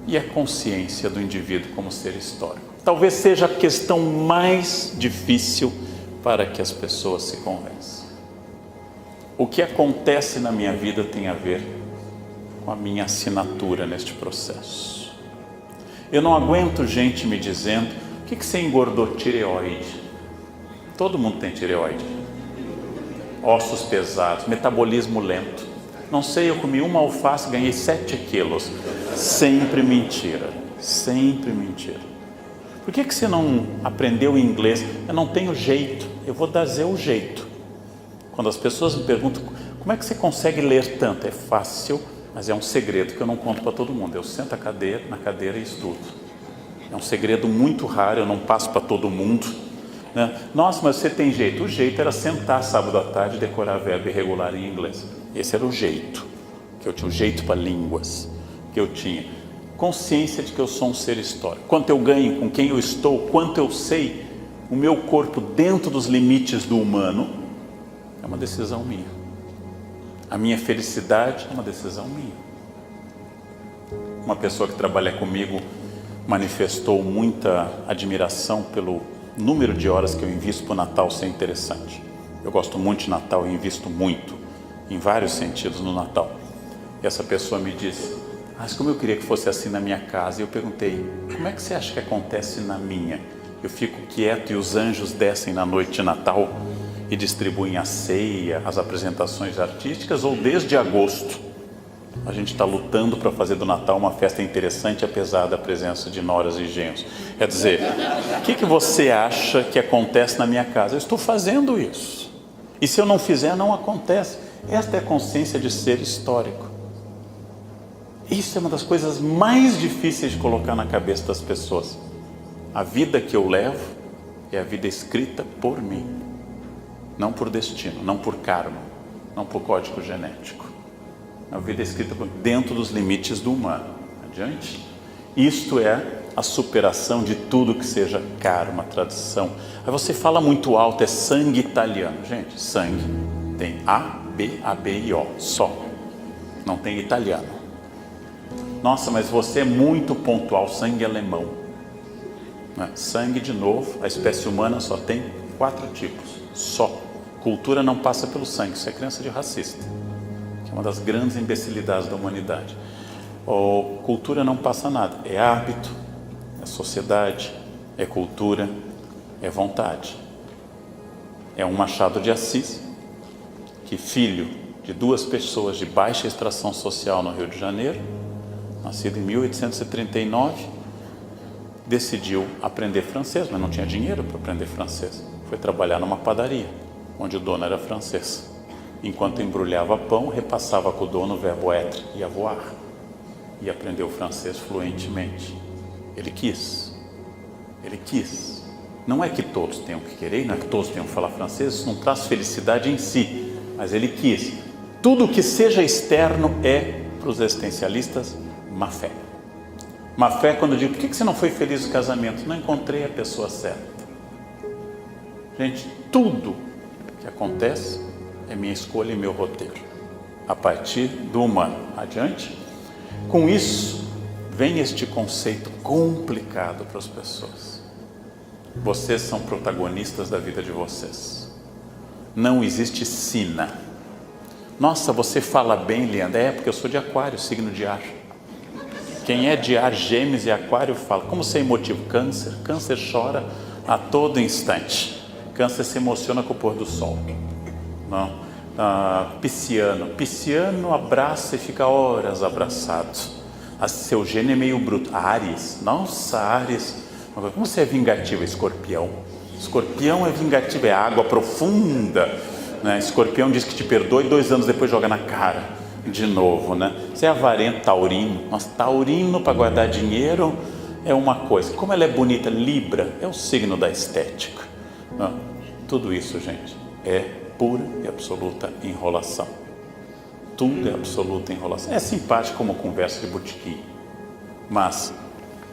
Speaker 2: e a consciência do indivíduo como ser histórico. Talvez seja a questão mais difícil para que as pessoas se convençam. O que acontece na minha vida tem a ver com a minha assinatura neste processo. Eu não aguento gente me dizendo: o que você engordou? Tireoide. Todo mundo tem tireoide. Ossos pesados, metabolismo lento. Não sei, eu comi uma alface, ganhei 7 quilos. Sempre mentira, sempre mentira. Por que você não aprendeu inglês? Eu não tenho jeito, eu vou dizer o jeito. Quando as pessoas me perguntam: como é que você consegue ler tanto? É fácil, mas é um segredo que eu não conto para todo mundo. Eu sento na cadeira e estudo. É um segredo muito raro, eu não passo para todo mundo, né? Nossa, mas você tem jeito. O jeito era sentar sábado à tarde e decorar verbo irregular em inglês. Esse era o jeito, que eu tinha, o jeito para línguas que eu tinha. Consciência de que eu sou um ser histórico. Quanto eu ganho, com quem eu estou, quanto eu sei, o meu corpo dentro dos limites do humano, é uma decisão minha. A minha felicidade é uma decisão minha. Uma pessoa que trabalha comigo manifestou muita admiração pelo número de horas que eu invisto para o Natal ser interessante. Eu gosto muito de Natal e invisto muito, em vários sentidos, no Natal. E essa pessoa me disse: mas como eu queria que fosse assim na minha casa. E eu perguntei: como é que você acha que acontece na minha? Eu fico quieto e os anjos descem na noite de Natal e distribuem a ceia, as apresentações artísticas, ou desde agosto a gente está lutando para fazer do Natal uma festa interessante, apesar da presença de noras e genros? Quer dizer, o que você acha que acontece na minha casa? Eu estou fazendo isso. E se eu não fizer, não acontece. Esta é a consciência de ser histórico. Isso é uma das coisas mais difíceis de colocar na cabeça das pessoas. A vida que eu levo é a vida escrita por mim. Não por destino, não por karma, não por código genético. A vida escrita dentro dos limites do humano. Adiante. Isto é a superação de tudo que seja karma, tradição. Aí você fala muito alto, é sangue italiano. Gente, sangue tem A, B e O, só. Não tem italiano. Nossa, mas você é muito pontual, sangue alemão. Sangue, de novo, a espécie humana só tem 4 tipos, só. Cultura não passa pelo sangue, isso é crença de racista. Uma das grandes imbecilidades da humanidade. Cultura não passa nada, é hábito, é sociedade, é cultura, é vontade. É um Machado de Assis, que filho de 2 pessoas de baixa extração social no Rio de Janeiro, nascido em 1839, decidiu aprender francês, mas não tinha dinheiro para aprender francês. Foi trabalhar numa padaria, onde o dono era francês. Enquanto embrulhava pão, repassava com o dono o verbo être e avoir. E aprendeu francês fluentemente. Ele quis. Ele quis. Não é que todos tenham que querer, não é que todos tenham que falar francês, isso não traz felicidade em si. Mas ele quis. Tudo que seja externo é, para os existencialistas, má fé. Má fé quando eu digo: por que você não foi feliz no casamento? Não encontrei a pessoa certa. Gente, tudo que acontece é minha escolha e meu roteiro. a partir do humano. Adiante. Com isso, vem este conceito complicado para as pessoas. Vocês são protagonistas da vida de vocês. Não existe sina. Nossa, você fala bem, Leandro. É, porque eu sou de Aquário, signo de ar. Quem é de ar, Gêmeos e Aquário fala. Como ser emotivo? Câncer. Câncer chora a todo instante. Câncer se emociona com o pôr do sol. Não? Pisciano abraça e fica horas abraçado. Seu gênio é meio bruto. Áries. Nossa, Áries. Como você é vingativo? Escorpião. Escorpião é vingativo, é água profunda, né? Escorpião diz que te perdoa e 2 anos depois joga na cara de novo, né? Você é avarento, taurino. Mas taurino para guardar dinheiro é uma coisa. Como ela é bonita, Libra é o signo da estética. Tudo isso, gente, é pura e absoluta enrolação. Tudo é absoluta enrolação. É simpático como conversa de botequim, mas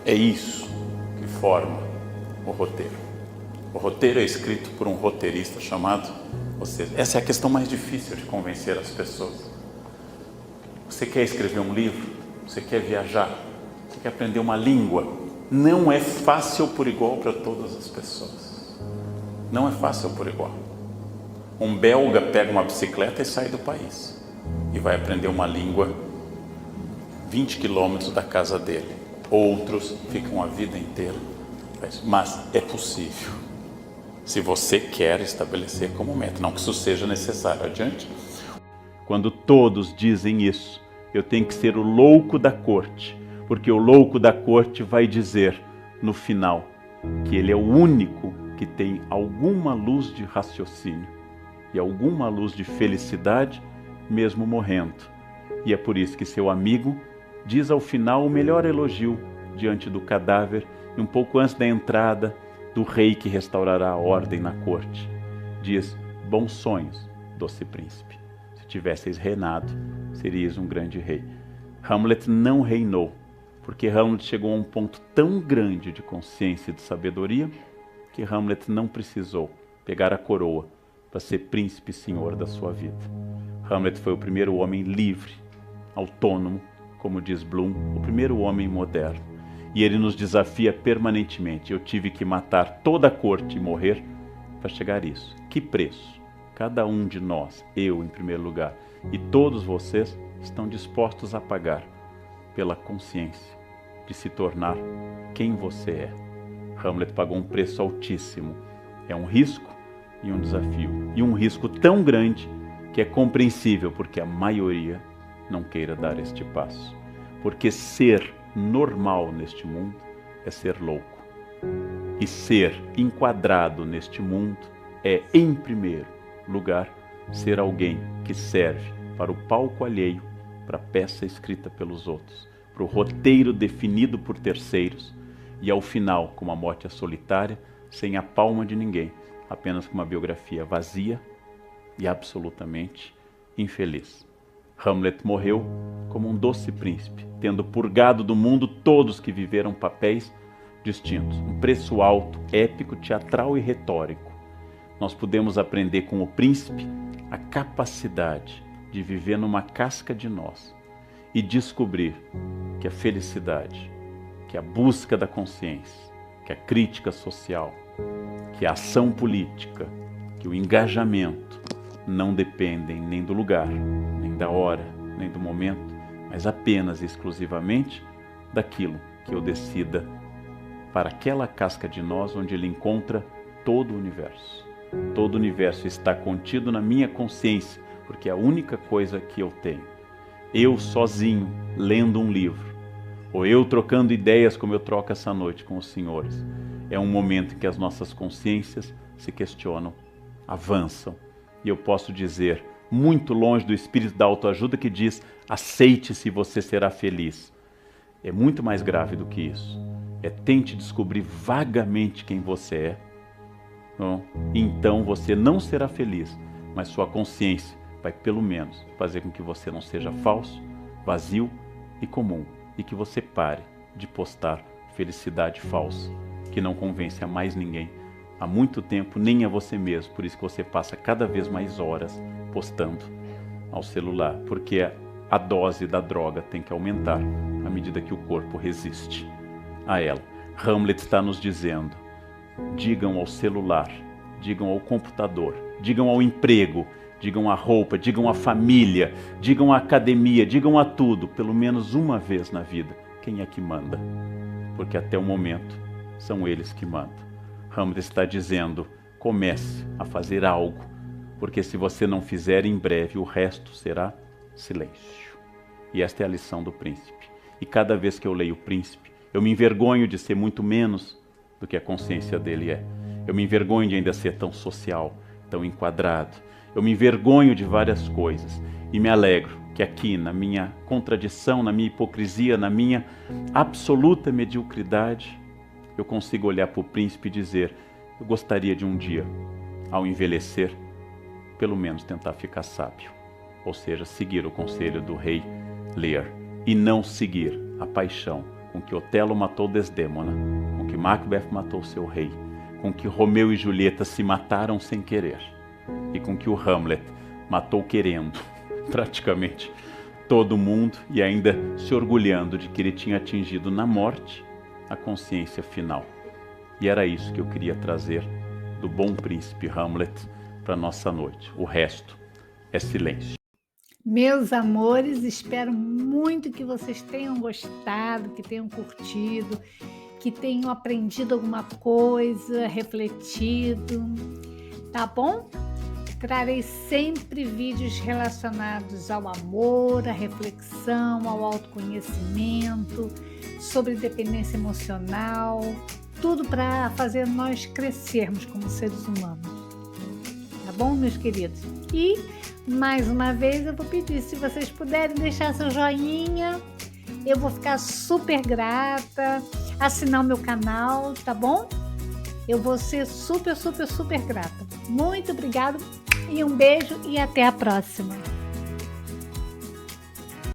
Speaker 2: é isso que forma o roteiro. O roteiro é escrito por um roteirista chamado você. Essa é a questão mais difícil de convencer as pessoas. Você quer escrever um livro? Você quer viajar? Você quer aprender uma língua? Não é fácil por igual para todas as pessoas. Não é fácil por igual. Um belga pega uma bicicleta e sai do país e vai aprender uma língua 20 quilômetros da casa dele. Outros ficam a vida inteira. Mas é possível. Se você quer estabelecer como meta, não que isso seja necessário. Adiante. Quando todos dizem isso, eu tenho que ser o louco da corte, porque o louco da corte vai dizer no final que ele é o único que tem alguma luz de raciocínio e alguma luz de felicidade, mesmo morrendo. E é por isso que seu amigo diz ao final o melhor elogio diante do cadáver e um pouco antes da entrada do rei que restaurará a ordem na corte. Diz: bons sonhos, doce príncipe. Se tivesseis reinado, seríeis um grande rei. Hamlet não reinou, porque Hamlet chegou a um ponto tão grande de consciência e de sabedoria que Hamlet não precisou pegar a coroa para ser príncipe e senhor da sua vida. Hamlet foi o primeiro homem livre, autônomo, como diz Bloom, o primeiro homem moderno. E ele nos desafia permanentemente. Eu tive que matar toda a corte e morrer para chegar a isso. Que preço? Cada um de nós, eu em primeiro lugar, e todos vocês estão dispostos a pagar pela consciência de se tornar quem você é. Hamlet pagou um preço altíssimo. É um risco e um desafio. E um risco tão grande que é compreensível porque a maioria não queira dar este passo. Porque ser normal neste mundo é ser louco. E ser enquadrado neste mundo é, em primeiro lugar, ser alguém que serve para o palco alheio, para a peça escrita pelos outros, para o roteiro definido por terceiros e, ao final, como a morte é solitária, sem a palma de ninguém, apenas com uma biografia vazia e absolutamente infeliz. Hamlet morreu como um doce príncipe, tendo purgado do mundo todos que viveram papéis distintos. Um preço alto, épico, teatral e retórico. Nós podemos aprender com o príncipe a capacidade de viver numa casca de nós e descobrir que a felicidade, que a busca da consciência, que a crítica social, que a ação política, que o engajamento não dependem nem do lugar, nem da hora, nem do momento, mas apenas e exclusivamente daquilo que eu decida para aquela casca de nós onde ele encontra todo o universo. Todo o universo está contido na minha consciência, porque é a única coisa que eu tenho. Eu sozinho, lendo um livro, ou eu trocando ideias como eu troco essa noite com os senhores, é um momento em que as nossas consciências se questionam, avançam. E eu posso dizer, muito longe do espírito da autoajuda que diz, aceite-se e você será feliz. É muito mais grave do que isso. É tente descobrir vagamente quem você é. Não? Então você não será feliz, mas sua consciência vai pelo menos fazer com que você não seja falso, vazio e comum. E que você pare de postar felicidade falsa, que não convence a mais ninguém. Há muito tempo, nem a você mesmo, por isso que você passa cada vez mais horas postando ao celular, porque a dose da droga tem que aumentar à medida que o corpo resiste a ela. Hamlet está nos dizendo: digam ao celular, digam ao computador, digam ao emprego, digam à roupa, digam à família, digam à academia, digam a tudo, pelo menos uma vez na vida, quem é que manda. Porque até o momento são eles que mandam. Hamlet está dizendo: comece a fazer algo, porque se você não fizer, em breve o resto será silêncio. E esta é a lição do príncipe. E cada vez que eu leio o príncipe, eu me envergonho de ser muito menos do que a consciência dele é. Eu me envergonho de ainda ser tão social, tão enquadrado. Eu me envergonho de várias coisas e me alegro que aqui, na minha contradição, na minha hipocrisia, na minha absoluta mediocridade, eu consigo olhar para o príncipe e dizer: eu gostaria de um dia, ao envelhecer, pelo menos tentar ficar sábio. Ou seja, seguir o conselho do rei Lear e não seguir a paixão com que Otelo matou Desdémona, com que Macbeth matou seu rei, com que Romeu e Julieta se mataram sem querer e com que o Hamlet matou querendo praticamente todo mundo e ainda se orgulhando de que ele tinha atingido na morte a consciência final. E era isso que eu queria trazer do bom príncipe Hamlet para nossa noite. O resto é silêncio.
Speaker 1: Meus amores, espero muito que vocês tenham gostado, que tenham curtido, que tenham aprendido alguma coisa, refletido, tá bom? Trarei sempre vídeos relacionados ao amor, à reflexão, ao autoconhecimento, sobre dependência emocional, tudo para fazer nós crescermos como seres humanos. Tá bom, meus queridos? E, mais uma vez, eu vou pedir, se vocês puderem deixar seu joinha, eu vou ficar super grata, assinar o meu canal, tá bom? Eu vou ser super grata. Muito obrigada e um beijo e até a próxima.